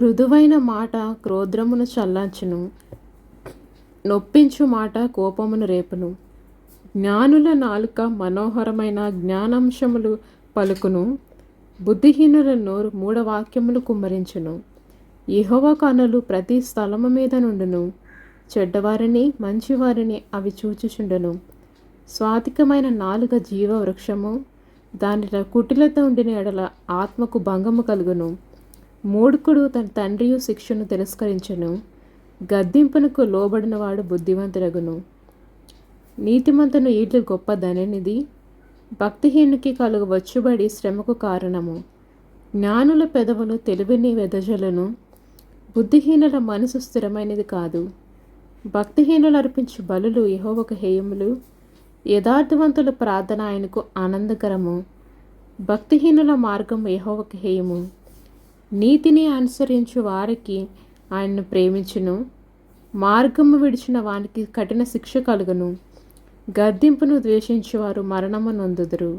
మృదువైన మాట క్రోధమును చల్లార్చును, నొప్పించు మాట కోపమును రేపును. జ్ఞానుల నాలుక మనోహరమైన జ్ఞానాంశములు పలుకును, బుద్ధిహీనుల నోరు మూఢవాక్యములు కుమ్మరించును. యెహోవా కనులు ప్రతి స్థలము మీద నుండును, చెడ్డవారిని మంచివారిని అవి చూచుచుండును. స్వాతికమైన నాలుక జీవవృక్షము, దానిలో కుటిలత ఉండిన ఎడల ఆత్మకు భంగము కలుగును. మూఢుకుడు తన తండ్రియు శిక్షను తిరస్కరించును, గద్దింపునకు లోబడినవాడు బుద్ధివంతుడగును. నీతిమంతుని ఈడ్లు గొప్ప ధననిధి, భక్తిహీనునికి కలుగు వచ్చుబడి శ్రమకు కారణము. జ్ఞానుల పెదవులు తెలివిని వెదజలను, బుద్ధిహీనుల మనసు స్థిరమైనది కాదు. భక్తిహీనులు అర్పించు బలులు యెహోవాకు హేయములు, యథార్థవంతుల ప్రార్థన ఆయనకు ఆనందకరము. భక్తిహీనుల మార్గము యెహోవాకు హేయము, నీతిని అనుసరించు వారికి ఆయన్ను ప్రేమించును. మార్గము విడిచిన వానికి కఠిన శిక్ష కలుగును, గద్దింపును ద్వేషించువారు మరణము నొందుదురు.